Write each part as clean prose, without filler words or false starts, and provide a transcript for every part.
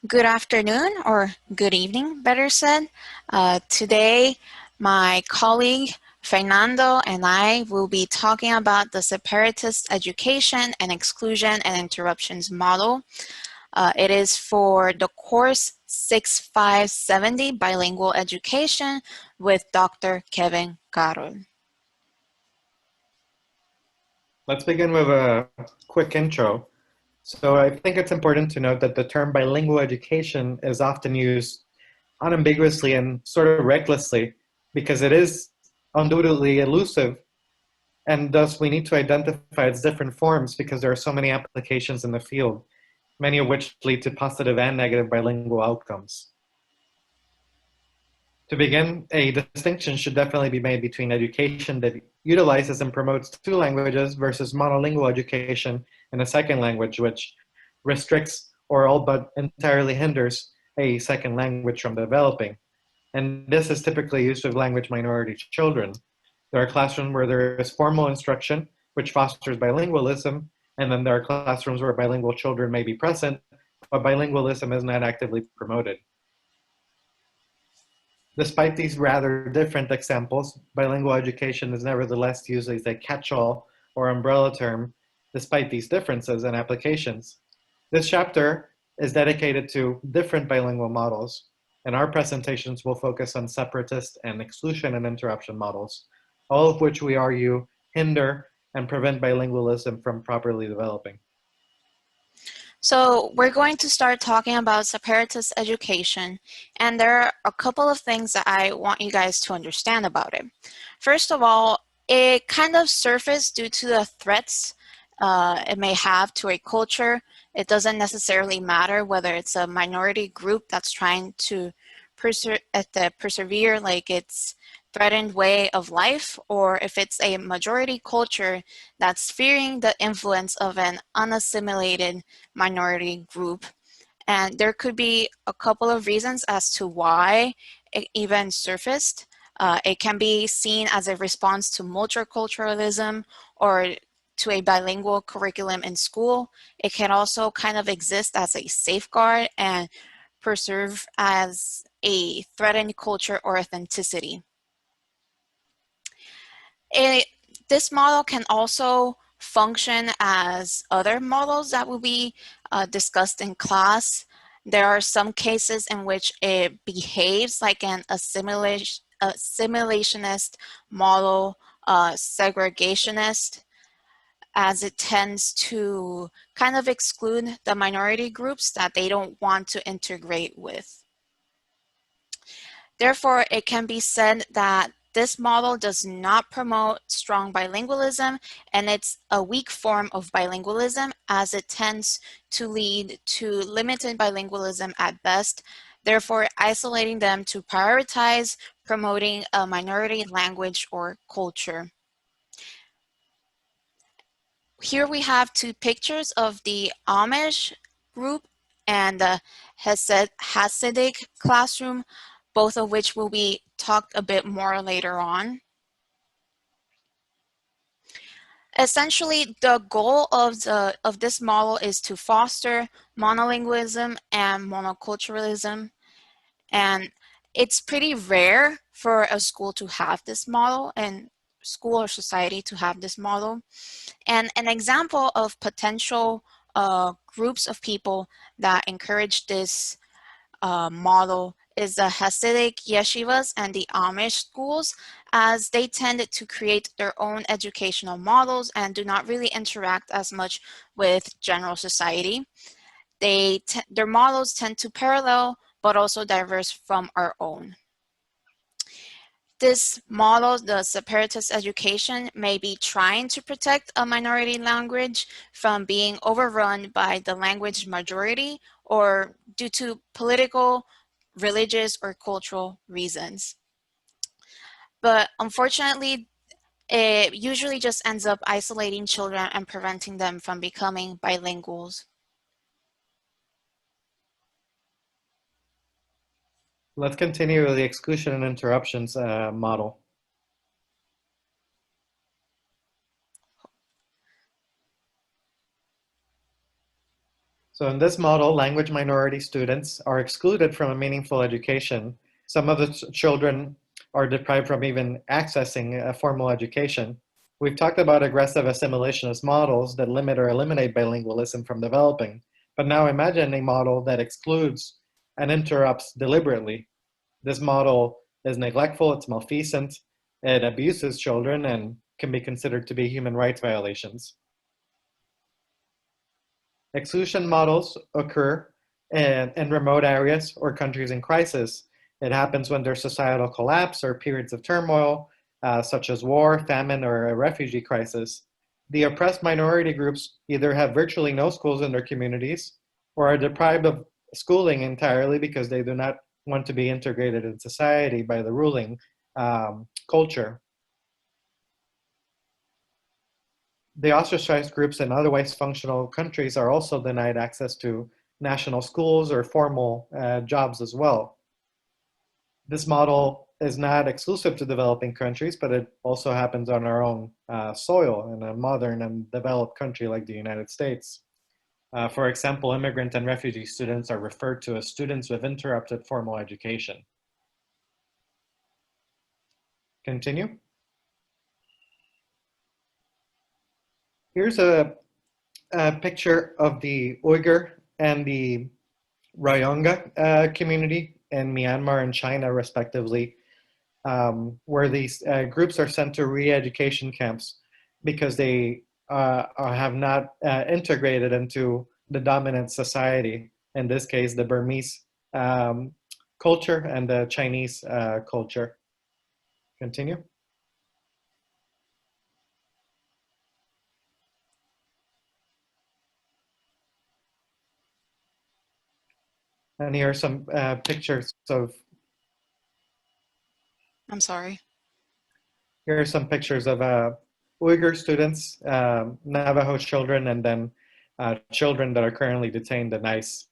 Good afternoon, or good evening, better said. Today, my colleague Fernando and I will be talking about the Separatist Education and Exclusion and Interruptions model. It is for the course 6570 Bilingual Education with Dr. Kevin Carroll. Let's begin with a quick intro. So I think it's important to note that the term bilingual education is often used unambiguously and sort of recklessly because it is undoubtedly elusive, and thus we need to identify its different forms because there are so many applications in the field, many of which lead to positive and negative bilingual outcomes. To begin, a distinction should definitely be made between education that utilizes and promotes two languages versus monolingual education in a second language, which restricts or all but entirely hinders a second language from developing. And this is typically used with language minority children. There are classrooms where there is formal instruction, which fosters bilingualism, and then there are classrooms where bilingual children may be present, but bilingualism is not actively promoted. Despite these rather different examples, bilingual education is nevertheless used as a catch-all or umbrella term, despite these differences in applications. This chapter is dedicated to different bilingual models, and our presentations will focus on separatist and exclusion and interruption models, all of which we argue hinder and prevent bilingualism from properly developing. So we're going to start talking about separatist education, and there are a couple of things that I want you guys to understand about it. First of all, it kind of surfaced due to the threats it may have to a culture. It doesn't necessarily matter whether it's a minority group that's trying to persevere like its threatened way of life, or if it's a majority culture that's fearing the influence of an unassimilated minority group. And there could be a couple of reasons as to why it even surfaced. It can be seen as a response to multiculturalism or to a bilingual curriculum in school. It can also kind of exist as a safeguard and preserve as a threatened culture or authenticity. It, this model can also function as other models that will be discussed in class. There are some cases in which it behaves like an assimilationist model, segregationist, as it tends to kind of exclude the minority groups that they don't want to integrate with. Therefore, it can be said that this model does not promote strong bilingualism, and it's a weak form of bilingualism as it tends to lead to limited bilingualism at best, therefore isolating them to prioritize promoting a minority language or culture. Here we have two pictures of the Amish group and the Hasidic classroom, both of which will be talked a bit more later on. Essentially, the goal of this model is to foster monolingualism and monoculturalism, and it's pretty rare for a school to have this model and school or society to have this model. And an example of potential groups of people that encourage this model is the Hasidic yeshivas and the Amish schools, as they tended to create their own educational models and do not really interact as much with general society. Their models tend to parallel but also diverse from our own. This model, the separatist education, may be trying to protect a minority language from being overrun by the language majority or due to political, religious, or cultural reasons. But unfortunately, it usually just ends up isolating children and preventing them from becoming bilinguals. Let's continue with the exclusion and interruptions model. So in this model, language minority students are excluded from a meaningful education. Some of the children are deprived from even accessing a formal education. We've talked about aggressive assimilationist models that limit or eliminate bilingualism from developing. But now imagine a model that excludes and interrupts deliberately. This model is neglectful, it's malfeasant, it abuses children, and can be considered to be human rights violations. Exclusion models occur in remote areas or countries in crisis. It happens when there's societal collapse or periods of turmoil, such as war, famine, or a refugee crisis. The oppressed minority groups either have virtually no schools in their communities or are deprived of schooling entirely because they do not want to be integrated in society by the ruling culture. The ostracized groups in otherwise functional countries are also denied access to national schools or formal jobs as well. This model is not exclusive to developing countries, but it also happens on our own soil in a modern and developed country like the United States. For example, immigrant and refugee students are referred to as students with interrupted formal education. Continue. Here's a picture of the Uyghur and the Rohingya community in Myanmar and China, respectively, where these groups are sent to re-education camps because they have not integrated into the dominant society, in this case, the Burmese culture and the Chinese culture. Continue. And here are some pictures of. I'm sorry. Here are some pictures of Uyghur students, Navajo children, and then children that are currently detained in ICE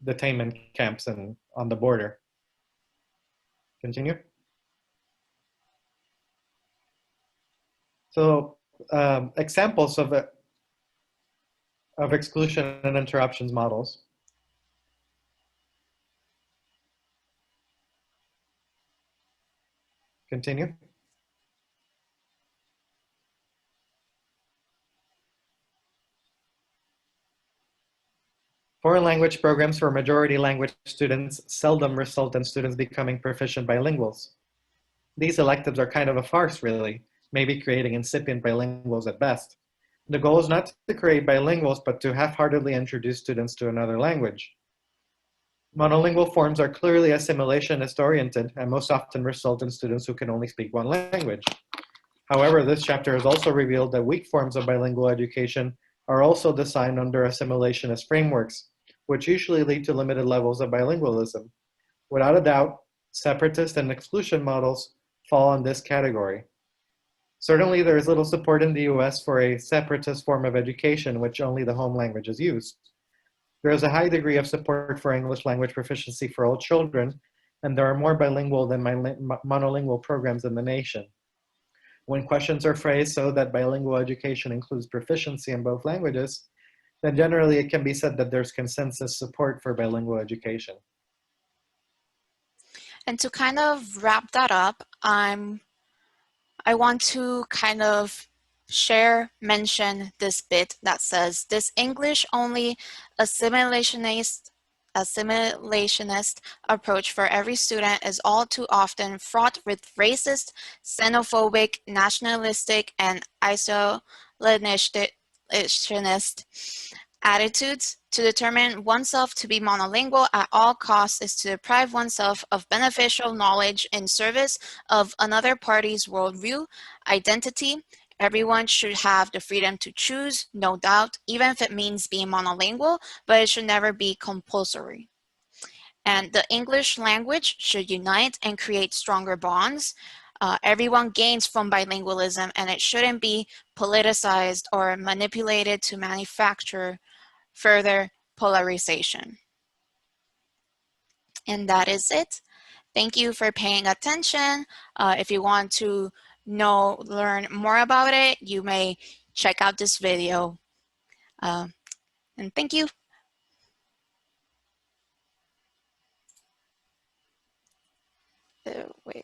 detainment camps and on the border. Continue. So examples of exclusion and interruptions models. Continue. Foreign language programs for majority language students seldom result in students becoming proficient bilinguals. These electives are kind of a farce, really, maybe creating incipient bilinguals at best. The goal is not to create bilinguals, but to half-heartedly introduce students to another language. Monolingual forms are clearly assimilationist-oriented and most often result in students who can only speak one language. However, this chapter has also revealed that weak forms of bilingual education are also designed under assimilationist frameworks, which usually lead to limited levels of bilingualism. Without a doubt, separatist and exclusion models fall in this category. Certainly, there is little support in the US for a separatist form of education in which only the home language is used. There is a high degree of support for English language proficiency for all children, and there are more bilingual than monolingual programs in the nation. When questions are phrased so that bilingual education includes proficiency in both languages, then generally it can be said that there's consensus support for bilingual education. And to kind of wrap that up, I want to kind of mention this bit that says this English only assimilationist approach for every student is all too often fraught with racist, xenophobic, nationalistic, and isolationist attitudes. To determine oneself to be monolingual at all costs is to deprive oneself of beneficial knowledge in service of another party's worldview, identity. Everyone should have the freedom to choose, no doubt, even if it means being monolingual, but it should never be compulsory. And the English language should unite and create stronger bonds. Everyone gains from bilingualism, and it shouldn't be politicized or manipulated to manufacture further polarization. And that is it. Thank you for paying attention. If you want to learn more about it, you may check out this video. And thank you. Wait.